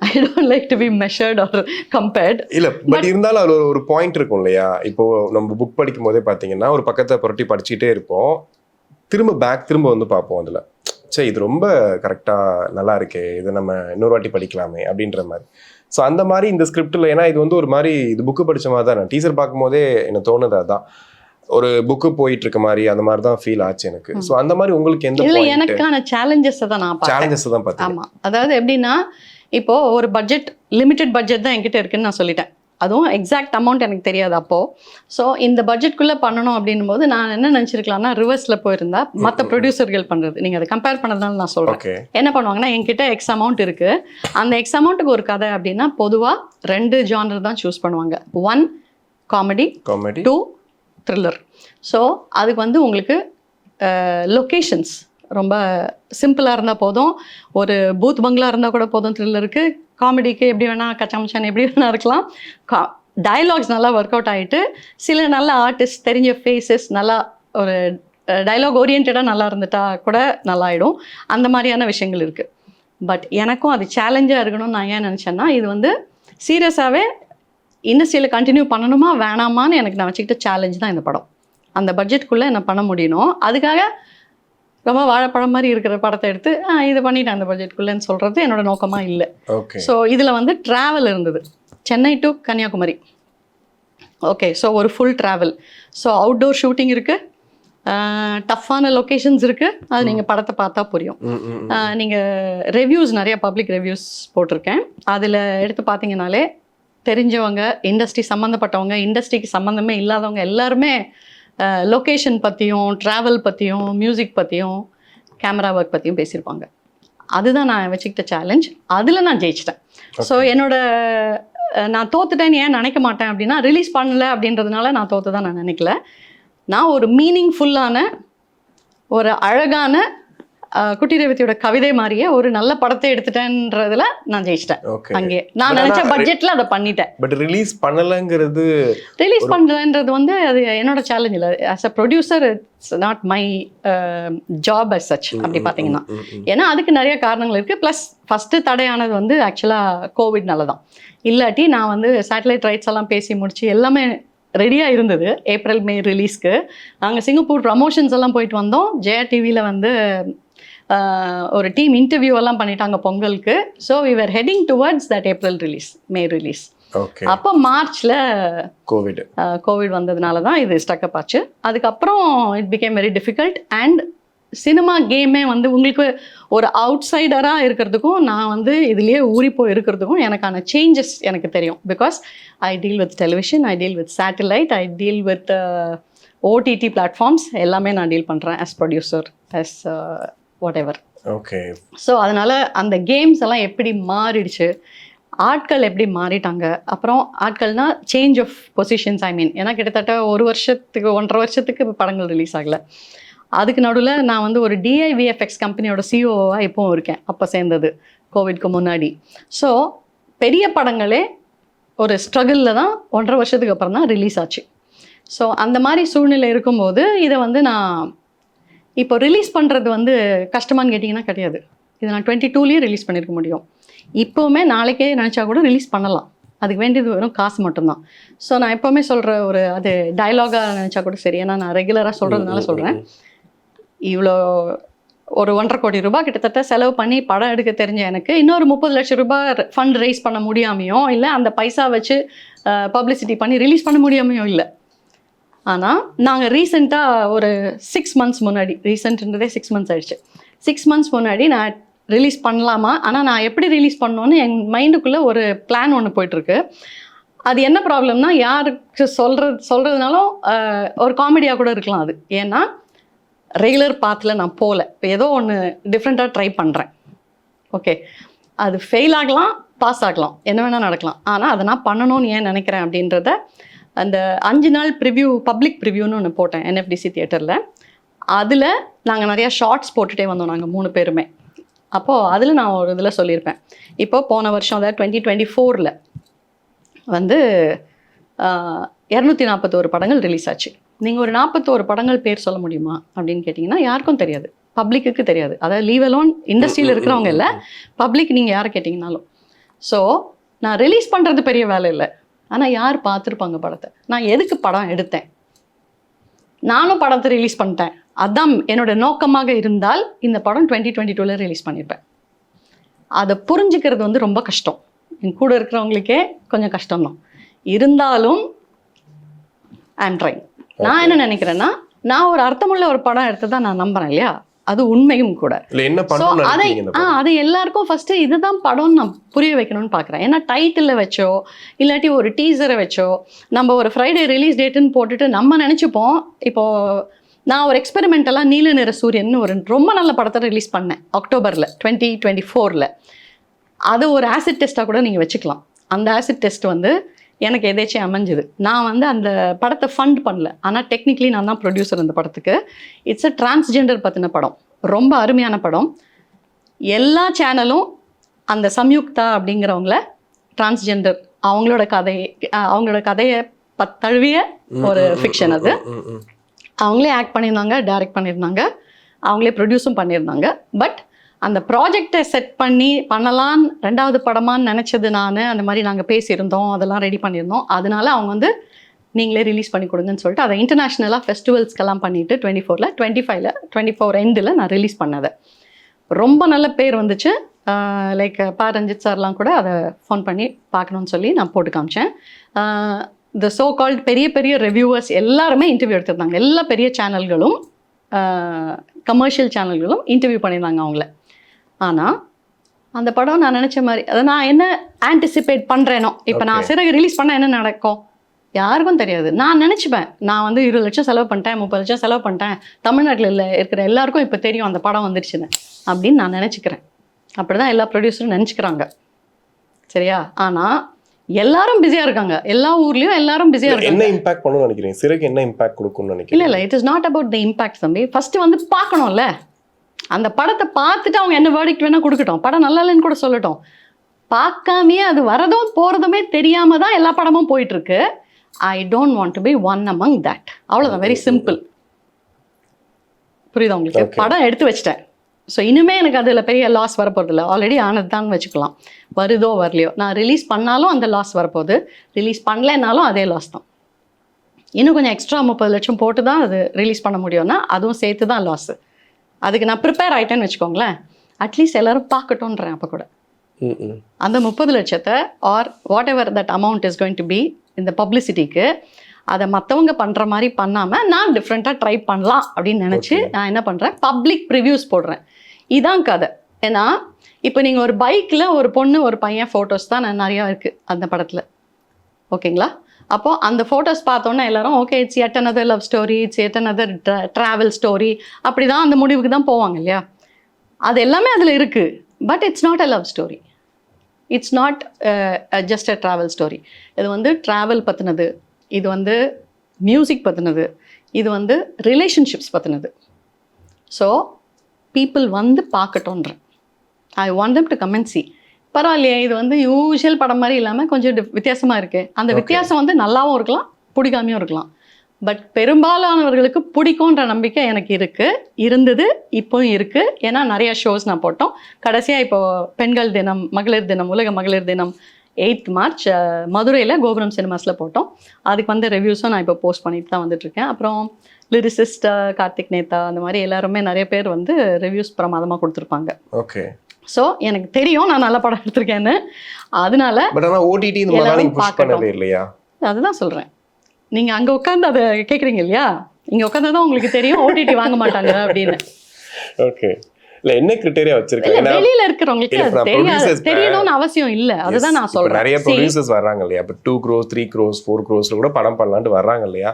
I don't like to be measured or compared. இல்ல பட் இருந்தாலும் அது ஒரு பாயிண்ட் இருக்கும் இல்லையா. இப்போ நம்ம புக் படிக்கும் போதே பாத்தீங்கன்னா ஒரு பக்கத்தை புரட்டி படிச்சுட்டே இருப்போம், திரும்ப வந்து பார்ப்போம். அதுல சரி இது ரொம்ப கரெக்டா நல்லா இருக்கே, இது நம்ம இன்னொரு வாட்டி படிக்கலாமே அப்படின்ற மாதிரி. ஸோ அந்த மாதிரி இந்த ஸ்கிரிப்டில், ஏன்னா இது வந்து ஒரு மாதிரி இது புக்கு படித்த மாதிரி தான். நான் டீசர் பார்க்கும்போதே எனக்கு தோணுது அதான், ஒரு புக்கு போயிட்டு இருக்க மாதிரி அந்த மாதிரி தான் ஃபீல் ஆச்சு எனக்கு. ஸோ அந்த மாதிரி உங்களுக்கு எந்த இல்லை, எனக்கான சேலஞ்சஸ் தான் நான் பார்த்தேன். ஆமாம், அதாவது எப்படின்னா இப்போது ஒரு பட்ஜெட் லிமிட்டட் பட்ஜெட் தான் என்கிட்ட இருக்குன்னு நான் சொல்லிட்டேன். அதுவும் எக்ஸாக்ட் அமௌண்ட் எனக்கு தெரியாது அப்போது. ஸோ இந்த பட்ஜெட்குள்ளே பண்ணணும் அப்படின்னும் போது நான் என்ன நினச்சிருக்கலாம்னா ரிவர்ஸில் போயிருந்தா மற்ற ப்ரொடியூசர்கள் பண்ணுறது. நீங்கள் அதை கம்பேர் பண்ணதுனால நான் சொல்கிறேன். என்ன பண்ணுவாங்கன்னா என்கிட்ட எக்ஸ் அமௌண்ட் இருக்குது, அந்த எக்ஸ் அமௌண்ட்டுக்கு ஒரு கதை அப்படின்னா பொதுவாக 2 ஜானர் தான் சூஸ் பண்ணுவாங்க. 1 காமெடி, 2 த்ரில்லர். ஸோ அதுக்கு வந்து உங்களுக்கு லொக்கேஷன்ஸ் ரொம்ப சிம்பிளாக இருந்தால் போதும், ஒரு பூத் பங்களா இருந்தால் கூட போதும். த்ரில்லருக்கு, காமெடிக்கு எப்படி வேணால் கச்சாமச்சான் எப்படி வேணால் இருக்கலாம். டயலாக்ஸ் நல்லா ஒர்க் அவுட் ஆகிட்டு, சில நல்ல ஆர்டிஸ்ட் தெரிஞ்ச ஃபேஸஸ் நல்லா ஒரு டயலாக் ஓரியன்டாக நல்லா இருந்துட்டா கூட நல்லாயிடும். அந்த மாதிரியான விஷயங்கள் இருக்குது. பட் எனக்கும் அது சேலஞ்சாக இருக்கணும்னு நான் ஏன் நினச்சேன்னா, இது வந்து சீரியஸாகவே இண்டஸ்ட்ரியில் கண்டினியூ பண்ணணுமா வேணாமான்னு எனக்கு நான் வச்சுக்கிட்ட சேலஞ்ச் தான் இந்த படம். அந்த பட்ஜெட்குள்ளே என்ன பண்ண முடியணும், அதுக்காக ரொம்ப வாழைப்பழம் மாதிரி இருக்கிற படத்தை எடுத்து இது பண்ணிட்டேன் அந்த பட்ஜெட்குள்ளேன்னு சொல்கிறது என்னோட நோக்கமாக இல்லை. ஸோ இதில் வந்து ட்ராவல் இருந்தது, Chennai to Kanyakumari. Okay, so ஒரு full travel. So outdoor shooting இருக்குது, டஃப்பான லொக்கேஷன்ஸ் இருக்குது. அது நீங்கள் படத்தை பார்த்தா புரியும். நீங்கள் ரிவ்யூஸ் நிறைய பப்ளிக் ரிவ்யூஸ் போட்டிருக்கேன், அதில் எடுத்து பார்த்தீங்கனாலே தெரிஞ்சவங்க, இண்டஸ்ட்ரி சம்மந்தப்பட்டவங்க, இண்டஸ்ட்ரிக்கு சம்மந்தமே இல்லாதவங்க எல்லாருமே லொக்கேஷன் பற்றியும், ட்ராவல் பற்றியும், மியூசிக் பற்றியும், கேமரா ஒர்க் பற்றியும் பேசியிருப்பாங்க. அதுதான் நான் வச்சுக்கிட்ட சேலஞ்ச். அதில் நான் ஜெயிச்சிட்டேன். ஸோ என்னோட நான் தோத்துட்டேன்னு ஏன் நினைக்க மாட்டேன் அப்படின்னா, ரிலீஸ் பண்ணல அப்படின்றதுனால நான் தோத்துதான் நான் நினைக்கல. நான் ஒரு மீனிங்ஃபுல்லான, ஒரு அழகான குட்டி ரேவதியோட கவிதை மாதிரியே ஒரு நல்ல படத்தை எடுத்துட்டேன்றதுல நான் ஜெயிச்சிட்டேன். அங்கே நான் நினைச்ச பட்ஜெட்ல அதை பண்ணிட்டேன். பட் ரிலீஸ் பண்ணலங்கிறது, ரிலீஸ் பண்ணலன்றது வந்து அது என்னோட சேலஞ்ச் இல்லை. As a producer it's not my job as such. அப்படி பார்த்தீங்கன்னா, ஏன்னா அதுக்கு நிறைய காரணங்கள் இருக்குது. ப்ளஸ் ஃபஸ்ட்டு தடையானது வந்து ஆக்சுவலாக கோவிட்னால தான். இல்லாட்டி நான் வந்து சேட்டலைட் ரைட்ஸ் எல்லாம் பேசி முடிச்சு எல்லாமே ரெடியாக இருந்தது. ஏப்ரல் மே ரிலீஸ்க்கு நாங்கள் சிங்கப்பூர் ப்ரமோஷன்ஸ் எல்லாம் போயிட்டு வந்தோம். ஜெயா டிவியில் வந்து ஒரு டீம் இன்டர்வியூ எல்லாம் பண்ணிட்டாங்க பொங்கலுக்கு. So we were heading towards that April release, May release. அப்போ மார்ச்சில் கோவிட் வந்ததுனால தான் இது ஸ்டக்கப் ஆச்சு. அதுக்கப்புறம் it became very difficult. And cinema கேமே வந்து உங்களுக்கு ஒரு அவுட் சைடராக இருக்கிறதுக்கும் நான் வந்து இதுலேயே ஊறி போய் இருக்கிறதுக்கும் எனக்கான சேஞ்சஸ் எனக்கு தெரியும். Because I deal with television, I deal with satellite, I deal with OTT platforms, எல்லாமே நான் டீல் பண்ணுறேன் as producer, as whatever. Okay. So அதனால் அந்த கேம்ஸ் எல்லாம் எப்படி மாறிடுச்சு, ஆட்கள் எப்படி மாறிட்டாங்க. அப்புறம் ஆட்கள்னால் சேஞ்ச் ஆஃப் பொசிஷன்ஸ், ஐ மீன். ஏன்னா கிட்டத்தட்ட 1 வருஷத்துக்கு 1.5 வருஷத்துக்கு இப்போ படங்கள் ரிலீஸ் ஆகலை. அதுக்கு நடுவில் நான் வந்து ஒரு டிஐவிஎஃப்எக்ஸ் கம்பெனியோட சிஓவாக இப்போவும் இருக்கேன். அப்போ சேர்ந்தது கோவிட்க்கு முன்னாடி. ஸோ பெரிய படங்களே ஒரு ஸ்ட்ரகிளில் தான் 1.5 வருஷத்துக்கு அப்புறம் தான் ரிலீஸ் ஆச்சு. ஸோ அந்த மாதிரி சூழ்நிலை இருக்கும்போது இதை வந்து நான் இப்போ ரிலீஸ் பண்ணுறது வந்து கஷ்டமானு கேட்டிங்கன்னா கிடையாது. இதை நான் 22லேயே ரிலீஸ் பண்ணியிருக்க முடியும். இப்போவுமே நாளைக்கே நினச்சா கூட ரிலீஸ் பண்ணலாம். அதுக்கு வேண்டியது வெறும் காசு மட்டும்தான். ஸோ நான் எப்போவுமே சொல்கிற ஒரு அது டயலாகாக நினச்சா கூட சரி, ஏன்னா நான் ரெகுலராக சொல்கிறதுனால சொல்கிறேன். இவ்வளோ ஒரு 1.5 கோடி ரூபாய் கிட்டத்தட்ட செலவு பண்ணி படம் எடுக்க தெரிஞ்ச எனக்கு இன்னொரு 30 லட்சம் ரூபாய் ஃபண்ட் ரைஸ் பண்ண முடியாமையோ இல்லை அந்த பைசா வச்சு பப்ளிசிட்டி பண்ணி ரிலீஸ் பண்ண முடியாமையோ இல்லை. ஆனால் நாங்கள் ரீசெண்டாக ஒரு 6 மந்த்ஸ் முன்னாடி, ரீசெண்ட்ன்றதே 6 மந்த்ஸ் ஆயிடுச்சு, 6 மந்த்ஸ் முன்னாடி நான் ரிலீஸ் பண்ணலாமா, ஆனால் நான் எப்படி ரிலீஸ் பண்ணோன்னு என் மைண்டுக்குள்ளே ஒரு பிளான் ஒன்று போயிட்டுருக்கு. அது என்ன ப்ராப்ளம்னா, யாருக்கு சொல்கிறதுனாலும் ஒரு காமெடியாக கூட இருக்கலாம் அது. ஏன்னா ரெகுலர் பாத்தில் நான் போகல, இப்போ ஏதோ ஒன்று டிஃப்ரெண்ட்டாக ட்ரை பண்ணுறேன். ஓகே, அது ஃபெயில் ஆகலாம், பாஸ் ஆகலாம், என்ன வேணால் நடக்கலாம். ஆனால் அதை நான் பண்ணணும்னு ஏன் நினைக்கிறேன் அப்படின்றத அந்த 5 நாள் ப்ரிவ்யூ, பப்ளிக் ப்ரிவ்யூன்னு ஒன்று போட்டேன் என்எஃப்டிசி தியேட்டரில். அதில் நாங்கள் நிறையா ஷார்ட்ஸ் போட்டுகிட்டே வந்தோம் நாங்கள் 3 பேருமே. அப்போது அதில் நான் ஒரு இதில் சொல்லியிருப்பேன், இப்போ போன வருஷம் அதாவது 2024 வந்து 241 படங்கள் ரிலீஸ் ஆச்சு. நீங்கள் ஒரு 41 படங்கள் பேர் சொல்ல முடியுமா அப்படின்னு கேட்டிங்கன்னா யாருக்கும் தெரியாது, பப்ளிக்கு தெரியாது. அதாவது லீவ் அலோன் இண்டஸ்ட்ரியில் இருக்கிறவங்க இல்லை, பப்ளிக் நீங்கள் யாரை கேட்டிங்கனாலும். ஸோ நான் ரிலீஸ் பண்ணுறது பெரிய வேலை இல்லை, ஆனால் யார் பார்த்துருப்பாங்க படத்தை, நான் எதுக்கு படம் எடுத்தேன், நானும் படத்தை ரிலீஸ் பண்ணிட்டேன், அதுதான் என்னோட நோக்கமாக இருந்தால் இந்த படம் 2022 ரிலீஸ் பண்ணியிருப்பேன். அதை புரிஞ்சுக்கிறது வந்து ரொம்ப கஷ்டம். என் கூட இருக்கிறவங்களுக்கே கொஞ்சம் கஷ்டம்தான். இருந்தாலும் ஐ எம் ட்ரைங். நான் என்ன நினைக்கிறேன்னா, நான் ஒரு அர்த்தமுள்ள ஒரு படம் எடுத்து தான் நான் நம்புறேன் இல்லையா, அது உண்மையும் கூட. அதை எல்லாருக்கும் ஃபர்ஸ்ட் இதுதான் படம் நான் புரிய வைக்கணும்னு பார்க்குறேன். ஏன்னா டைட்டிலில் வச்சோ இல்லாட்டி ஒரு டீசரை வச்சோ நம்ம ஒரு ஃப்ரைடே ரிலீஸ் டேட்டுன்னு போட்டுட்டு நம்ம நினச்சிப்போம். இப்போது நான் ஒரு எக்ஸ்பெரிமெண்டெல்லாம் நீல நிற சூரியன் ஒரு ரொம்ப நல்ல படத்தை ரிலீஸ் பண்ணேன் அக்டோபரில் 2024. அது ஒரு ஆசிட் டெஸ்ட்டாக கூட நீங்கள் வச்சுக்கலாம். அந்த ஆசிட் டெஸ்ட் வந்து எனக்கு எதாச்சும் அமைஞ்சுது. நான் வந்து அந்த படத்தை ஃபண்ட் பண்ணல, ஆனால் டெக்னிக்கலி நான் தான் ப்ரொடியூசர் அந்த படத்துக்கு. இட்ஸ் அ டிரான்ஸ்ஜெண்டர் பற்றின படம், ரொம்ப அருமையான படம். எல்லா சேனலும் அந்த சம்யுக்தா அப்படிங்கிறவங்கள டிரான்ஸ்ஜெண்டர் அவங்களோட கதையை தழுவிய ஒரு ஃபிக்ஷன் அது. அவங்களே ஆக்ட் பண்ணியிருந்தாங்க, டைரக்ட் பண்ணியிருந்தாங்க, அவங்களே ப்ரொடியூஸும் பண்ணியிருந்தாங்க. பட் அந்த ப்ராஜெக்டை செட் பண்ணலான்னு 2வது படமான்னு நினச்சது நான். அந்த மாதிரி நாங்கள் பேசியிருந்தோம், அதெல்லாம் ரெடி பண்ணியிருந்தோம். அதனால அவங்க வந்து நீங்களே ரிலீஸ் பண்ணி கொடுங்கன்னு சொல்லிட்டு அதை இன்டர்நேஷ்னலாக ஃபெஸ்டிவல்ஸ்க்கெல்லாம் பண்ணிவிட்டு 24 எண்டில் நான் ரிலீஸ் பண்ணதை. ரொம்ப நல்ல பேர் வந்துச்சு. லைக் ரஞ்சித் சார்லாம் கூட அதை ஃபோன் பண்ணி பார்க்கணுன்னு சொல்லி நான் போட்டு காமிச்சேன். த சோ கால்ட் பெரிய பெரிய ரிவ்யூவர்ஸ் எல்லாருமே இன்டர்வியூ எடுத்திருந்தாங்க. எல்லா பெரிய சேனல்களும் கமர்ஷியல் சேனல்களும் இன்டர்வியூ பண்ணியிருந்தாங்க அவங்கள. ஆனால் அந்த படம் நான் நினச்ச மாதிரி அதை நான் என்ன ஆன்டிசிபேட் பண்ணுறேனோ, இப்போ நான் சிறகு ரிலீஸ் பண்ணால் என்ன நடக்கும் யாருக்கும் தெரியாது. நான் நினச்சிப்பேன், நான் வந்து 20 லட்சம் செலவு பண்ணிட்டேன், 30 லட்சம் செலவு பண்ணிட்டேன், தமிழ்நாட்டில் இருக்கிற எல்லாருக்கும் இப்போ தெரியும் அந்த படம் வந்துடுச்சுன்னு அப்படின்னு நான் நினச்சிக்கிறேன். அப்படி தான் எல்லா ப்ரொடியூசரும் நினச்சிக்கிறாங்க. சரியா? ஆனால் எல்லாரும் பிஸியாக இருக்காங்க, எல்லா ஊர்லேயும் எல்லாரும் பிஸியாக இருக்காங்க. என்ன இம்பாக்ட் பண்ணணும்னு நினைக்கிறீங்க? சிறகு என்ன இம்பாக்ட் கொடுக்கும்னு நினைக்கிறீங்க? இல்லை it is not about the impact தம்பி. ஃபஸ்ட்டு வந்து பார்க்கணும்ல, அந்த படத்தை பார்த்துட்டு அவங்க என்ன வேர்டிக்ட் வேணால் கொடுக்கட்டும், படம் நல்லா இல்லைன்னு கூட சொல்லட்டும். பார்க்காமையே அது வரதும் போகிறதுமே தெரியாமல் தான் எல்லா படமும் போயிட்டுருக்கு. I don't want to be one among that. அவ்வளோதான், வெரி சிம்பிள். புரியுதா உங்களுக்கு? படம் எடுத்து வச்சிட்டேன். ஸோ இனிமேல் எனக்கு அதில் பெரிய லாஸ் வரப்போகிறதில்ல. ஆல்ரெடி ஆனது தான் வச்சுக்கலாம். வருதோ வரலையோ, நான் ரிலீஸ் பண்ணாலும் அந்த லாஸ் வரப்போகுது, ரிலீஸ் பண்ணலைன்னாலும் அதே லாஸ் தான். இன்னும் கொஞ்சம் எக்ஸ்ட்ரா 30 லட்சம் போட்டு தான் அது ரிலீஸ் பண்ண முடியும்னா அதுவும் சேர்த்து தான் லாஸு. அதுக்கு நான் ப்ரிப்பேர் ஆகிட்டேன்னு வச்சுக்கோங்களேன். அட்லீஸ்ட் எல்லோரும் பார்க்கட்டும்ன்றேன். அப்போ கூட அந்த 30 லட்சத்தை or whatever that amount is going to be இந்த பப்ளிசிட்டிக்கு அதை மற்றவங்க பண்ணுற மாதிரி பண்ணாமல் நான் டிஃப்ரெண்ட்டாக ட்ரை பண்ணலாம் அப்படின்னு நினச்சி நான் என்ன பண்ணுறேன், பப்ளிக் ப்ரிவ்யூஸ் போடுறேன். இதான் கதை. ஏன்னா இப்போ நீங்கள் ஒரு பைக்கில் ஒரு பொண்ணு ஒரு பையன் ஃபோட்டோஸ் தான் நிறையா இருக்குது அந்த படத்தில். ஓகேங்களா? அப்போது அந்த ஃபோட்டோஸ் பார்த்தோன்னே எல்லாரும் okay it's yet another love story, it's yet another travel story, அப்படி தான் அந்த முடிவுக்கு தான் போவாங்க இல்லையா? அது எல்லாமே அதில் இருக்குது. But it's not a love story, it's not just a travel story. இது வந்து ட்ராவல் பற்றினது, இது வந்து மியூசிக் பற்றினது, இது வந்து ரிலேஷன்ஷிப்ஸ் பற்றினது. ஸோ பீப்புள் வந்து பார்க்கட்டும்ன்றேன். I want them to come and see. பரவாயில்லையே, இது வந்து யூஷுவல் படம் மாதிரி இல்லாமல் கொஞ்சம் வித்தியாசமாக இருக்குது. அந்த வித்தியாசம் வந்து நல்லாவும் இருக்கலாம், பிடிக்காமையும் இருக்கலாம். பட் பெரும்பாலானவர்களுக்கு பிடிக்கும்ன்ற நம்பிக்கை எனக்கு இருந்தது, இப்போவும் இருக்குது. ஏன்னா நிறையா ஷோஸ் நான் போட்டோம். கடைசியாக இப்போது பெண்கள் தினம், மகளிர் தினம், உலக மகளிர் தினம் 8th மார்ச் மதுரையில் கோபுரம் சினிமாஸில் போட்டோம். அதுக்கு வந்து ரிவ்யூஸும் நான் இப்போ போஸ்ட் பண்ணிட்டு தான் வந்துட்டுருக்கேன். அப்புறம் லிரிசிஸ்ட் கார்த்திக் நேதா அந்த மாதிரி எல்லாருமே நிறைய பேர் வந்து ரிவ்யூஸ் பிரமாதமாக கொடுத்துருப்பாங்க. ஓகே. ஸோ எனக்கு தெரியும் நான் நல்ல படம் எடுத்திருக்கேன்னு. அதனால இல்லையா? அதுதான் சொல்கிறேன். நீங்கள் அங்கே உட்காந்து அதை கேட்குறீங்க இல்லையா? இங்கே உட்காந்து தான் உங்களுக்கு தெரியும் ஓடிடி வாங்க மாட்டாங்க அப்படின்னு. ஓகே. இல்ல என்ன கிரைட்டீரியா வச்சிருக்காங்க? வெளியில இருக்கிறவங்களுக்கு அது தெரியாது, தெரியணும்னு அவசியம் இல்ல. அதுதான் நான் சொல்றேன். நிறைய ப்ரொடியூசர்ஸ் வர்றாங்க இல்லையா? இப்போ 2 crores 3 crores 4 crores கூட படம் பண்ணலாம்னு வர்றாங்க இல்லையா?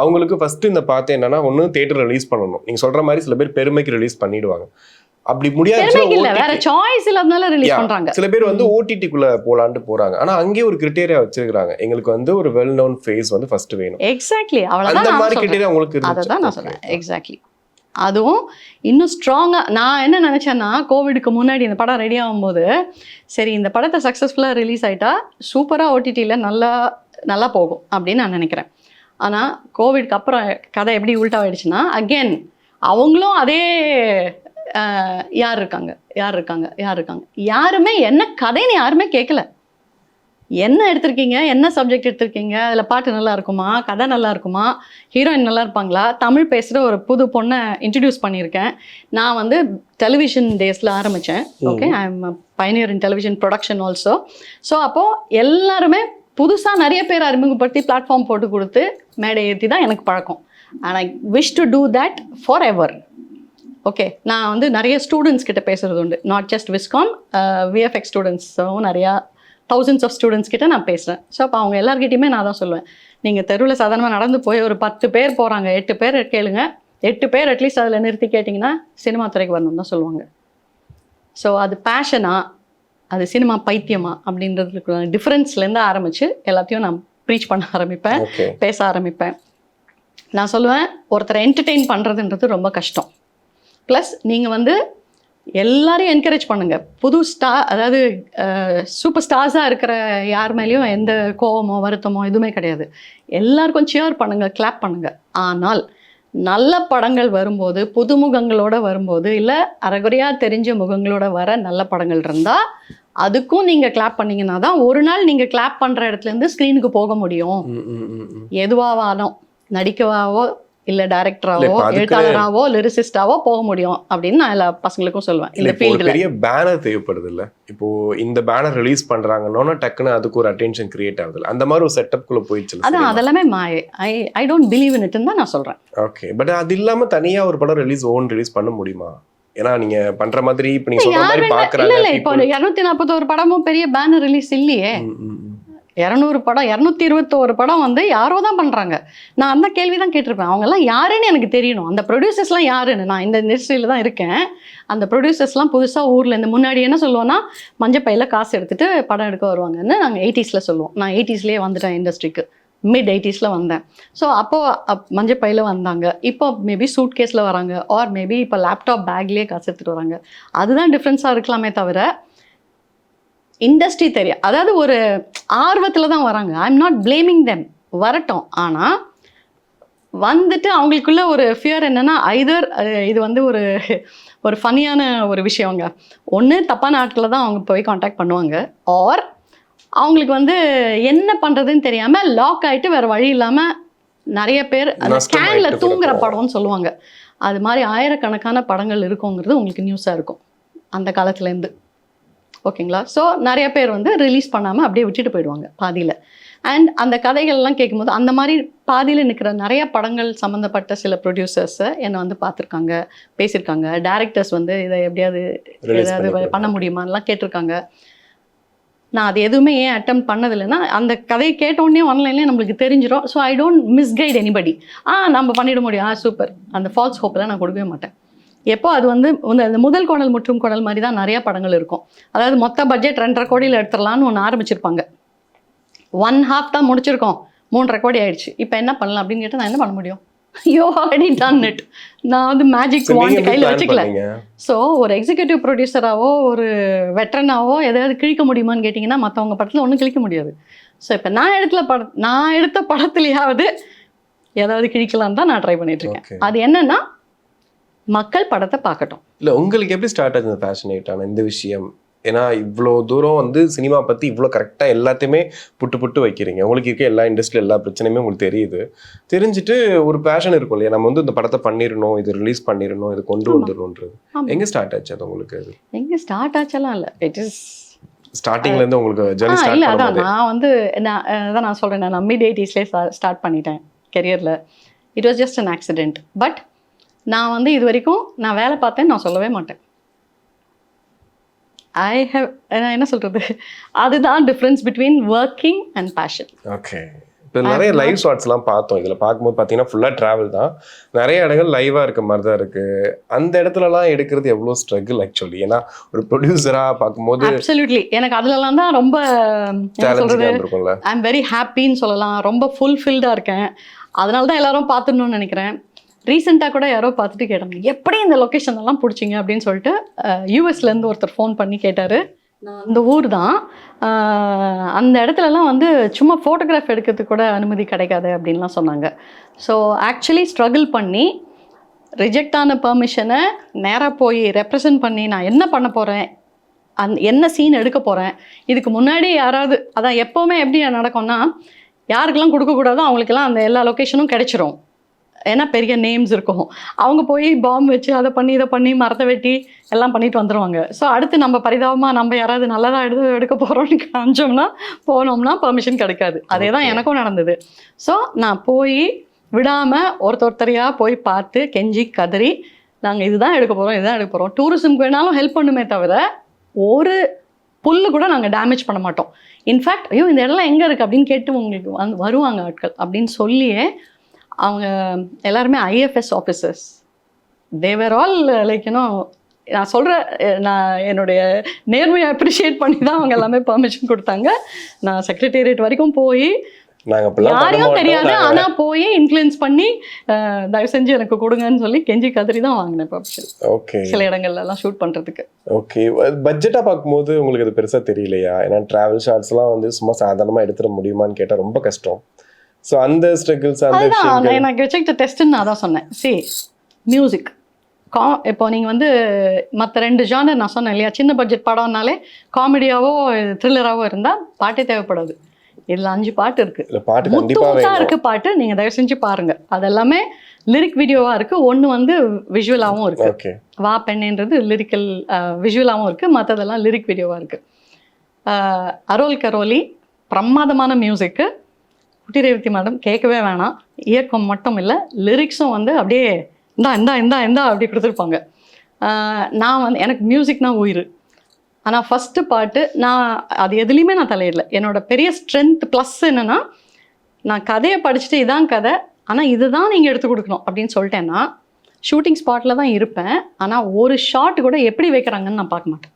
அவங்களுக்கு ஃபர்ஸ்ட் இந்த பார்த்து என்னன்னா ஒன்னு தியேட்டர் ரிலீஸ் பண்ணணும். நீங்க சொல்ற மாதிரி சில பேர் பெருமைக்கு ரிலீஸ் பண்ணிடுவாங்க. அப்படி முடியாது, வேற சாய்ஸ் இல்லாதனால ரிலீஸ் பண்றாங்க. சில பேர் வந்து ஓடிடிக்குள்ள போலான்னு போறாங்க. ஆனா அங்கே ஒரு கிரைட்டீரியா வச்சிருக்காங்க, எங்களுக்கு வந்து ஒரு வெல் நோன் ஃபேஸ் வந்து ஃபர்ஸ்ட் வேணும். எக்ஸாக்ட்லி, அவ்வளவுதான். அந்த மாதிரி கிரைட்டீரியா உங்களுக்கு இருக்கு. அதான் நான் சொல்றேன். எக்ஸாக்ட்லி. அதுவும் இன்னும் ஸ்ட்ராங்காக நான் என்ன நினச்சேன்னா, கோவிடுக்கு முன்னாடி இந்த படம் ரெடி ஆகும்போது சரி இந்த படத்தை சக்ஸஸ்ஃபுல்லாக ரிலீஸ் ஆகிட்டா சூப்பராக ஓடிடியில் நல்லா போகும் அப்படின்னு நான் நினைக்கிறேன். ஆனால் கோவிட்க்கு அப்புறம் கதை எப்படி உல்ட்டாகிடுச்சுன்னா, அகெயின் அவங்களும் அதே யார் இருக்காங்க யாருமே என்ன கதைன்னு யாருமே கேட்கல. என்ன எடுத்திருக்கீங்க, என்ன சப்ஜெக்ட் எடுத்திருக்கீங்க, அதில் பாட்டு நல்லா இருக்குமா, கதை நல்லா இருக்குமா, ஹீரோயின் நல்லா இருப்பாங்களா, தமிழ் பேசுகிற ஒரு புது பொண்ணை இன்ட்ரடியூஸ் பண்ணியிருக்கேன். நான் வந்து டெலிவிஷன் டேஸில் ஆரம்பித்தேன். Okay, I am Pioneer in television production also. So அப்போது எல்லாருமே புதுசாக நிறைய பேர் அறிமுகப்படுத்தி பிளாட்ஃபார்ம் போட்டு கொடுத்து மேடை ஏற்றி தான் எனக்கு பழக்கம். And I wish to do that for ever. Okay, நான் வந்து நிறைய ஸ்டூடெண்ட்ஸ் கிட்ட பேசுகிறது உண்டு, நாட் ஜஸ்ட் விஸ்காம், விஎஃப்எக்ஸ் ஸ்டூடெண்ட்ஸும் நிறையா thousands of ஸ்டூடெண்ட்ஸ் கிட்ட நான் பேசுகிறேன். ஸோ அப்போ அவங்க எல்லாருக்கிட்டையுமே நான் தான் சொல்லுவேன், நீங்கள் தெருவில் சாதாரணமாக நடந்து போய் ஒரு 10 பேர் போகிறாங்க, 8 பேர் கேளுங்க, 8 பேர் அட்லீஸ்ட் அதில் நிறுத்தி கேட்டிங்கன்னா சினிமா துறைக்கு வரணும்னு தான் சொல்லுவாங்க. ஸோ அது பேஷனா, அது சினிமா பைத்தியமா அப்படின்றதுக்கு டிஃப்ரென்ஸ்லேருந்து ஆரம்பித்து எல்லாத்தையும் நான் ப்ரீச் பண்ண ஆரம்பிப்பேன், பேச ஆரம்பிப்பேன். நான் சொல்லுவேன், ஒருத்தரை என்டர்டெயின் பண்ணுறதுன்றது ரொம்ப கஷ்டம். ப்ளஸ் நீங்கள் வந்து எல்லாரையும் என்கரேஜ் பண்ணுங்கள். புது அதாவது சூப்பர் ஸ்டார்ஸாக இருக்கிற யார் மேலேயும் எந்த கோவமோ வருத்தமோ எதுவுமே கிடையாது. எல்லாருக்கும் சியர் பண்ணுங்கள், கிளாப் பண்ணுங்கள். ஆனால் நல்ல படங்கள் வரும்போது, புதுமுகங்களோட வரும்போது, இல்லை அரைகுறையாக தெரிஞ்ச முகங்களோட வர நல்ல படங்கள் இருந்தால் அதுக்கும் நீங்கள் கிளாப் பண்ணிங்கன்னா தான் ஒரு நாள் நீங்கள் கிளாப் பண்ணுற இடத்துலேருந்து ஸ்க்ரீனுக்கு போக முடியும். எதுவாவாலும் நடிக்கவாவோ இல்லை டைரக்டராவோ எழுத்தாளராவோ லிரிசிஸ்டாவோ போக முடியும் அப்படின்னு நான் எல்லா பசங்களுக்கும் சொல்லுவேன். இந்த ஃபீல்டில் பெரிய பேனர் தேவைப்படுது இல்லை? இப்போ இந்த பேனர் ரிலீஸ் பண்ணுறாங்கன்னா டக்குன்னு அதுக்கு ஒரு அட்டென்ஷன் கிரியேட் ஆகுது. அந்த மாதிரி ஒரு செட்டப்குள்ளே போயிடுச்சு. அதான் அதெல்லாமே மாயை. ஐ டோன்ட் பிலீவ் இன் இட்னு தான் நான் சொல்கிறேன். ஓகே, பட் அது இல்லாமல் தனியாக ஒரு படம் ஓன் ரிலீஸ் பண்ண முடியுமா? ஏன்னா நீங்க பண்ற மாதிரி இப்ப நீங்க சொல்ற யார் மாதிரி வேணா பாக்குறாங்க இல்ல இப்போ 241 படமும் பெரிய பேனர் ரிலீஸ் இல்லையே. 200 படம் 221 படம் வந்து யாரோ தான் பண்றாங்க. நான் அந்த கேள்வி தான் கேட்டிருப்பேன். அவங்க எல்லாம் யாருன்னு எனக்கு தெரியணும். அந்த ப்ரொடியூசர்ஸ்லாம் யாருன்னு. நான் இந்த இண்டஸ்ட்ரியில தான் இருக்கேன். அந்த ப்ரொடியூசர்ஸ்லாம் புதுசா ஊர்ல இருந்து முன்னாடி என்ன சொல்லுவோம்னா மஞ்சப்பையில காசு எடுத்துட்டு படம் எடுக்க வருவாங்கன்னு நாங்கள் 80ஸ்ல சொல்லுவோம். நான் 80ஸ்லேயே வந்துட்டேன் இண்டஸ்ட்ரிக்கு. மிட் 80ஸ்ல வந்தேன். ஸோ அப்போ மஞ்சப்பையில வந்தாங்க. இப்போ மேபி சூட் கேஸ்ல வராங்க. ஆர் மேபி இப்போ லேப்டாப் பேக்லேயே காசு எடுத்துட்டு வராங்க. அதுதான் டிஃப்ரென்ஸாக இருக்கலாமே தவிர இண்டஸ்ட்ரி தெரியும். அதாவது ஒரு ஆர்வத்தில் தான் வராங்க. I am not blaming them. வரட்டும். ஆனால் வந்துட்டு அவங்களுக்குள்ள ஒரு ஃபியர் என்னன்னா ஐதர் இது வந்து ஒரு ஃபன்னியான ஒரு விஷயங்க. ஒன்று தப்பான ஆட்களை தான் அவங்க போய் காண்டாக்ட் பண்ணுவாங்க. ஆர் அவங்களுக்கு வந்து என்ன பண்ணுறதுன்னு தெரியாமல் லாக் ஆகிட்டு வேறு வழி இல்லாமல் நிறைய பேர் அந்த ஸ்கேனில் தூங்குற படம்னு சொல்லுவாங்க. அது மாதிரி ஆயிரக்கணக்கான படங்கள் இருக்குங்கிறது உங்களுக்கு நியூஸாக இருக்கும் அந்த காலத்துலேருந்து. ஓகேங்களா? ஸோ நிறைய பேர் வந்து ரிலீஸ் பண்ணாமல் அப்படியே விட்டுட்டு போயிடுவாங்க பாதியில். அண்ட் அந்த கதைகள்லாம் கேட்கும்போது அந்த மாதிரி பாதியில் நிற்கிற நிறைய படங்கள் சம்மந்தப்பட்ட சில ப்ரொடியூசர்ஸை என்னை வந்து பார்த்துருக்காங்க, பேசியிருக்காங்க. டேரக்டர்ஸ் வந்து இதை எப்படியாவது ஏதாவது பண்ண முடியுமான்லாம் கேட்டிருக்காங்க. நான் அது எதுவுமே ஏன் அட்டம் பண்ணதில்லைன்னா அந்த கதையை கேட்டோடனே ஆன்லைன்லேயே நம்மளுக்கு தெரிஞ்சிடும். So I don't misguide anybody. நம்ம பண்ணிட முடியும், சூப்பர், அந்த ஃபால்ஸ் ஹோப்பெல்லாம் நான் கொடுக்கவே மாட்டேன். எப்போ அது வந்து அந்த முதல் கோணல் முற்றும் கோணல் மாதிரி தான் நிறையா படங்கள் இருக்கும். அதாவது மொத்த பட்ஜெட் 2.5 கோடியில் எடுத்துடலான்னு ஒன்று ஆரம்பிச்சிருப்பாங்க. 1/2 தான் முடிச்சிருக்கோம், 3.5 கோடி ஆயிடுச்சு. இப்போ என்ன பண்ணலாம் அப்படின்னு கேட்டால் நான் என்ன பண்ண முடியும்? You already done it. நான் வந்து மேஜிக் வாண்ட் கையில் வச்சுக்கல. ஸோ ஒரு எக்ஸிக்யூட்டிவ் ப்ரொடியூசராகவோ ஒரு வெட்டரனாவோ எதாவது கிழிக்க முடியுமான்னு கேட்டிங்கன்னா மற்றவங்க படத்தில் ஒன்றும் கிழிக்க முடியாது. ஸோ இப்போ நான் எடுத்த படத்துலையாவது ஏதாவது கிழிக்கலான்னு தான் நான் ட்ரை பண்ணிட்டுருக்கேன். அது என்னன்னா மக்கள் படத்தை பார்க்கட்டும். இல்லை, உங்களுக்கு எப்படி ஸ்டார்ட் ஆகுது இந்த பேஷனேட்டான இந்த விஷயம்? ஏன்னா இவ்வளோ தூரம் வந்து சினிமா பற்றி இவ்வளோ கரெக்டாக எல்லாத்தையுமே புட்டு வைக்கிறீங்க. உங்களுக்கு இருக்க எல்லா இண்டஸ்ட்ரியில் எல்லா பிரச்சனையுமே உங்களுக்கு தெரியுது. தெரிஞ்சுட்டு ஒரு பேஷன் இருக்கும் இல்லையா, நம்ம வந்து இந்த படத்தை பண்ணிடணும், இது ரிலீஸ் பண்ணிடணும், இது கொண்டு வந்துடணுன்றது. எங்கே ஸ்டார்ட் ஆச்சு அது உங்களுக்கு? அது எங்கே ஸ்டார்ட் ஆச்செல்லாம் இல்லை, இட் இஸ் ஸ்டார்டிங்லேருந்து உங்களுக்கு ஜர்னி ஸ்டார்ட் இல்லை. அதான் நான் வந்து நான் சொல்கிறேன், நான் மிட் 80ஸ்லேயே ஸ்டார்ட் பண்ணிட்டேன் கெரியரில். It was just an accident. But நான் வந்து இது வரைக்கும் நான் வேலை பார்த்தேன்னு நான் சொல்லவே மாட்டேன். நான் என்ன சொல்கிறது, அதுதான் difference between working and passion. Okay. இப்போ நிறைய லைவ் ஷாட்ஸ்லாம் பார்த்தோம். இதில் பார்க்கும்போது பார்த்தீங்கன்னா ஃபுல்லாக ட்ராவல் தான், நிறைய இடங்கள் லைவாக இருக்க மாதிரி தான் இருக்குது. அந்த இடத்துலலாம் எடுக்கிறது எவ்வளோ ஸ்ட்ரகிள் ஆக்சுவலி? ஏன்னா ஒரு ப்ரொடியூசராக பார்க்கும்போது அப்சல்யூட்லி எனக்கு அதுலலாம் தான் ரொம்ப சேலஞ்சிங்காக இருக்கும்ல. ஐ எம் வெரி ஹாப்பின்னு சொல்லலாம். ரொம்ப ஃபுல்ஃபில்டாக இருக்கேன். அதனால தான் எல்லாரும் பார்த்துடணும்னு நினைக்கிறேன். ரீசெண்டாக கூட யாரோ பார்த்துட்டு கேட்டாங்க, எப்படி இந்த லொக்கேஷன்லாம் பிடிச்சிங்க அப்படின்னு சொல்லிட்டு. யூஎஸ்லேருந்து ஒருத்தர் ஃபோன் பண்ணி கேட்டார். நான் அந்த ஊர் தான், அந்த இடத்துலலாம் வந்து சும்மா ஃபோட்டோகிராஃப் எடுக்கிறதுக்கு கூட அனுமதி கிடைக்காது அப்படின்லாம் சொன்னாங்க. ஸோ ஆக்சுவலி ஸ்ட்ரகிள் பண்ணி ரிஜெக்ட் ஆன பெர்மிஷனை நேராக போய் ரெப்ரசன்ட் பண்ணி நான் என்ன பண்ண போகிறேன், என்ன சீன் எடுக்க போகிறேன், இதுக்கு முன்னாடி யாராவது அதான் எப்போவுமே எப்படி நடக்கும்னா யாருக்கெல்லாம் கொடுக்கக்கூடாதோ அவங்களுக்கெல்லாம் அந்த எல்லா லொக்கேஷனும் கிடைச்சிரும். ஏன்னா பெரிய நேம்ஸ் இருக்கும். அவங்க போய் பாம்பு வச்சு அதை பண்ணி இதை பண்ணி மரத்தை வெட்டி எல்லாம் பண்ணிட்டு வந்துடுவாங்க. ஸோ அடுத்து நம்ம பரிதாபமாக நம்ம யாராவது நல்லதாக எடுக்க போகிறோம்னு காமிச்சோம்னா போனோம்னா பெர்மிஷன் கிடைக்காது. அதே தான் எனக்கும் நடந்தது. ஸோ நான் போய் விடாமல் ஒருத்தரையாக போய் பார்த்து கெஞ்சி கதறி நாங்கள் இதுதான் எடுக்க போகிறோம் டூரிசம்க்கு வேணாலும் ஹெல்ப் பண்ணுமே தவிர ஒரு புல்லு கூட நாங்கள் டேமேஜ் பண்ண மாட்டோம். இன்ஃபேக்ட் ஐயோ இந்த இடம்லாம் எங்கே இருக்குது அப்படின்னு கேட்டு உங்களுக்கு வருவாங்க ஆட்கள் அப்படின்னு சொல்லியே. அவங்க எல்லாருமே ஐஎஃப்எஸ் ஆஃபீஸர்ஸ். தேவர் ஆல் லைக் நான் சொல்கிறேன், நான் என்னுடைய நேர்மையை அப்ரிஷியேட் பண்ணி தான் அவங்க எல்லாமே பெர்மிஷன் கொடுத்தாங்க. நான் செக்ரட்டேரியட் வரைக்கும் போய் யாரையும் தெரியாது, ஆனால் போய் இன்ஃப்ளூயன்ஸ் பண்ணி தயவு செஞ்சு எனக்கு கொடுங்கன்னு சொல்லி கெஞ்சி கதறி தான் வாங்கினேன் பெர்மிஷன். ஓகே. சில இடங்கள்லாம் ஷூட் பண்ணுறதுக்கு. ஓகே. பட்ஜெட்டாக பார்க்கும்போது உங்களுக்கு அது பெருசாக தெரியலையா? ஏன்னா ட்ராவல் ஷார்ட்ஸ்லாம் வந்து சும்மா சாதாரணமாக எடுத்துட முடியுமான்னு கேட்டால் ரொம்ப கஷ்டம். ஸோ அந்த ஸ்ட்ரகிள்ஸ் எனக்கு வச்சுக்கிட்ட டெஸ்ட்டுன்னு நான் தான் சொன்னேன். மியூசிக் இப்போ நீங்கள் வந்து மற்ற 2 ஜானர் நான் சொன்னேன் இல்லையா, சின்ன பட்ஜெட் படம்னாலே காமெடியாவோ த்ரில்லராகவோ இருந்தால் பாட்டே தேவைப்படாது. இதில் 5 பாட்டு இருக்குது, முத்துமுத்தாக இருக்குது பாட்டு. நீங்கள் தயவு செஞ்சு பாருங்கள். அது எல்லாமே லிரிக் வீடியோவாக இருக்குது. ஒன்று வந்து விஷுவலாகவும் இருக்குது. வா பெண்ணேன்றது லிரிக்கல் விஷுவலாகவும் இருக்குது, மற்றதெல்லாம் லிரிக் வீடியோவாக இருக்குது. அரோல் கரோலி பிரமாதமான மியூசிக்கு. குட்டி ரேவதி மேடம் கேட்கவே வேணாம். இயக்கம் மட்டும் இல்லை, லிரிக்ஸும் வந்து அப்படியே இந்தா இந்தா இந்தா இந்தா அப்படி கொடுத்துருப்பாங்க. நான் வந்து எனக்கு மியூசிக்னா உயிர். ஆனால் ஃபஸ்ட்டு பாட்டு நான் அது எதுலேயுமே நான் தலையிடல. என்னோட பெரிய ஸ்ட்ரென்த் ப்ளஸ் என்னென்னா, நான் கதையை படிச்சுட்டு இதான் கதை, ஆனால் இதுதான் நீங்கள் எடுத்து கொடுக்கணும் அப்படின்னு சொல்லிட்டேன்னா ஷூட்டிங் ஸ்பாட்டில் தான் இருப்பேன். ஆனால் ஒரு ஷாட் கூட எப்படி வைக்கிறாங்கன்னு நான் பார்க்க மாட்டேன்.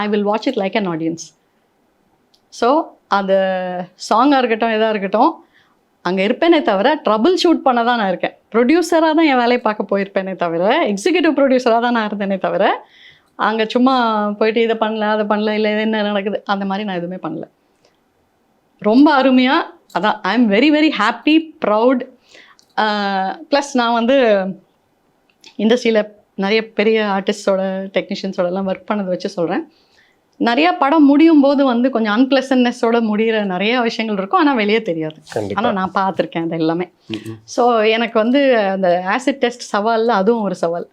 I will watch it like an audience. So அது சாங்காக இருக்கட்டும் எதாக இருக்கட்டும் அங்கே இருப்பேனே தவிர ட்ரபிள் ஷூட் பண்ண தான் நான் இருக்கேன். ப்ரொடியூசராக தான் என் வேலையை பார்க்க போயிருப்பேனே தவிர, எக்ஸிக்யூட்டிவ் ப்ரொடியூசராக தான் நான் இருந்தேனே தவிர, அங்கே சும்மா போயிட்டு இதை பண்ணல அதை பண்ணல இல்லை என்ன நடக்குது அந்த மாதிரி நான் எதுவுமே பண்ணல. ரொம்ப அருமையாக அதான் I am very very happy proud. Plus நான் வந்து இண்டஸ்ட்ரியில் நிறைய பெரிய ஆர்டிஸ்டோட டெக்னீஷியன்ஸோடலாம் ஒர்க் பண்ணதை வச்சு சொல்கிறேன். நிறையா படம் முடியும் போது வந்து கொஞ்சம் அன்பிளசன்ட்னஸோட முடிகிற நிறைய விஷயங்கள் இருக்கும், ஆனால் வெளியே தெரியாது. ஆனால் நான் பார்த்துருக்கேன் அது எல்லாமே. ஸோ எனக்கு வந்து அந்த ஆசிட் டெஸ்ட் சவாலில் அதுவும் ஒரு சவால்.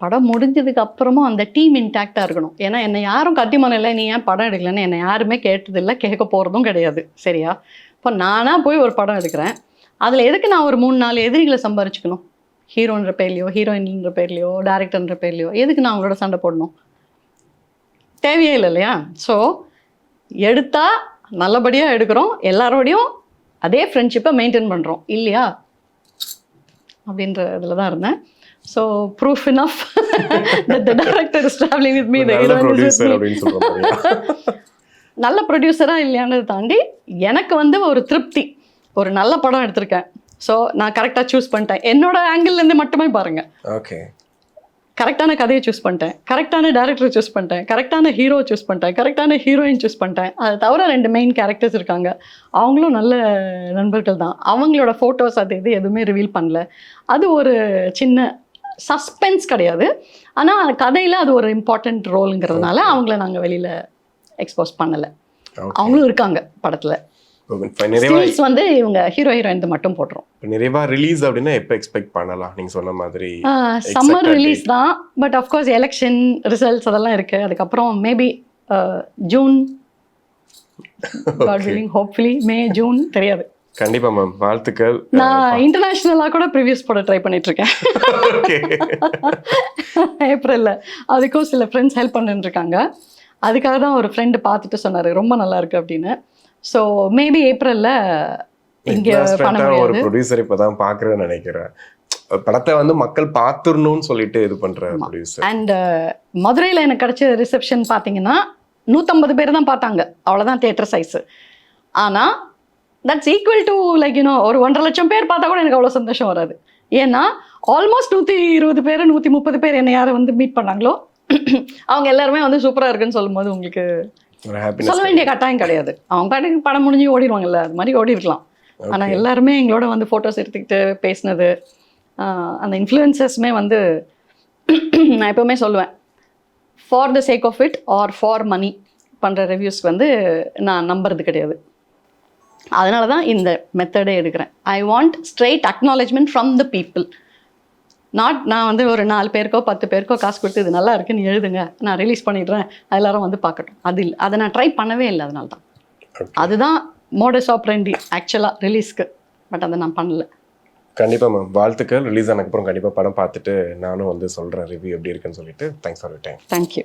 படம் முடிஞ்சதுக்கு அப்புறமும் அந்த டீம் இன்டாக்டாக இருக்கணும். ஏன்னா என்னை யாரும் கத்திமனம் இல்லை, நீ ஏன் படம் எடுக்கலன்னு என்னை யாருமே கேட்டதில்லை, கேட்க போகிறதும் கிடையாது. சரியா? இப்போ நானாக போய் ஒரு படம் எடுக்கிறேன், அதில் எதுக்கு நான் ஒரு 3-4 எதிரிகளை சம்பாரிச்சுக்கணும்? ஹீரோன்ற பேர்லையோ ஹீரோயின்ற பேர்லையோ டேரக்டர்ன்ற பேர்லையோ எதுக்கு நான் அவங்களோட சண்டை போடணும்? தேவையே இல்லை இல்லையா? ஸோ எடுத்தால் நல்லபடியாக எடுக்கிறோம், எல்லாரோடையும் அதே ஃப்ரெண்ட்ஷிப்பை மெயின்டைன் பண்ணுறோம் இல்லையா அப்படின்ற இதில் தான் இருந்தேன். So proof enough the director is traveling with me, the heroine is with me. நல்ல ப்ரொடியூசராக இல்லையானதை தாண்டி எனக்கு வந்து ஒரு திருப்தி, ஒரு நல்ல படம் எடுத்திருக்கேன். ஸோ நான் கரெக்டாக சூஸ் பண்ணிட்டேன். என்னோட ஆங்கிள்லேருந்து மட்டுமே பாருங்கள். ஓகே, கரெக்டான கதையை சூஸ் பண்ணிட்டேன், கரெக்டான டேரக்டரை சூஸ் பண்ணிட்டேன், கரெக்டான ஹீரோ சூஸ் பண்ணிட்டேன், கரெக்டான ஹீரோயின் சூஸ் பண்ணிட்டேன். அது தவிர 2 மெயின் கேரக்டர்ஸ் இருக்காங்க, அவங்களும் நல்ல நண்பர்கள் தான். அவங்களோட ஃபோட்டோஸ் அது இது எதுவுமே ரிவீல் பண்ணல. அது ஒரு சின்ன சஸ்பென்ஸ் கிடையாது, ஆனால் கதையில் அது ஒரு இம்பார்ட்டண்ட் ரோலுங்கிறதுனால அவங்கள நாங்கள் வெளியில் எக்ஸ்போஸ் பண்ணலை. அவங்களும் இருக்காங்க படத்தில். ஸ்டில்ஸ் வந்து இவங்க ஹீரோ ஹீரோயின் மட்டும் போட்டுரும். நிறைவா ரிலீஸ் அப்படின்னா எப்போ எக்ஸ்பெக்ட் பண்ணலாம்? நீங்க சொன்ன மாதிரி சம்மர் ரிலீஸ் தான், பட் ஆஃப்கோர்ஸ் எலெக்ஷன் ரிசல்ட்ஸ் அதெல்லாம் இருக்கு. அதுக்கப்புறம் maybe June, God willing, hopefully May June, தெரியாது. கண்டிப்பா மேம், வாழ்த்துக்கள். நான் இன்டர்நேஷனலாக கூட ப்ரிவியூஸ் போட ட்ரை பண்ணிட்டு இருக்கேன் ஏப்ரல்ல. அதுக்கும் சில ஃப்ரெண்ட்ஸ் ஹெல்ப் பண்ணிட்டு இருக்காங்க. அதுக்காக தான் ஒரு ஃப்ரெண்டு பார்த்துட்டு சொன்னார் ரொம்ப நல்லா இருக்கு அப்படின்னு. ஸோ மேபி ஏப்ரல்ல இங்கே பண்ண முடியாது. ஒரு ப்ரொடியூசர் இப்போ தான் பார்க்குறேன்னு நினைக்கிறேன். படத்தை வந்து மக்கள் பார்த்துடணும்னு சொல்லிட்டு இது பண்ணுற ப்ரொடியூசர். அண்ட் மதுரையில் எனக்கு கிடைச்ச ரிசப்ஷன் பார்த்தீங்கன்னா 150 பேர் தான் பார்த்தாங்க, அவ்வளோதான் தியேட்டர் சைஸு. ஆனால் that's equal to like you know ஒரு 1.5 லட்சம் பேர் பார்த்தா கூட எனக்கு அவ்வளோ சந்தோஷம் வராது. ஏன்னா ஆல்மோஸ்ட் 120 பேர் 130 பேர் என்னை யாரை வந்து மீட் பண்ணாங்களோ அவங்க எல்லாருமே வந்து சூப்பராக இருக்குன்னு சொல்லும்போது உங்களுக்கு சொல்ல வேண்டிய கட்டாயம் கிடையாது. அவங்க பாட்டுக்கு படம் முடிஞ்சு ஓடிடுவாங்கல்ல, அது மாதிரி ஓடி இருக்கலாம். ஆனால் எல்லாருமே எங்களோட வந்து ஃபோட்டோஸ் எடுத்துக்கிட்டு பேசினது, அந்த இன்ஃப்ளூயன்சஸ்மே வந்து நான் எப்போவுமே சொல்லுவேன், for the sake of it or for money பண்ணுற ரிவ்யூஸ்க்கு வந்து நான் நம்புறது கிடையாது. அதனால தான் இந்த மெத்தடே எடுக்கிறேன். I want straight acknowledgement from the people. நான் வந்து ஒரு 4 பேருக்கோ 10 பேருக்கோ காசு கொடுத்து இது நல்லா இருக்குன்னு எழுதுங்க, நான் ரிலீஸ் பண்ணிடுறேன், எல்லாரும் வந்து பார்க்கட்டும். அது இல்லை, அதை நான் ட்ரை பண்ணவே இல்லை. அதனால தான் அதுதான் மோடஸ் ஆப்ரண்டி ஆக்சுவலாக ரிலீஸ்க்கு. பட் அதை நான் பண்ணல. கண்டிப்பாக மேம், வாழ்த்துக்கள். ரிலீஸ் ஆனதுக்கப்புறம் கண்டிப்பாக படம் பார்த்துட்டு நானும் வந்து சொல்கிறேன் ரிவ்யூ எப்படி இருக்குன்னு சொல்லிட்டு. Thanks for your time. Thank you.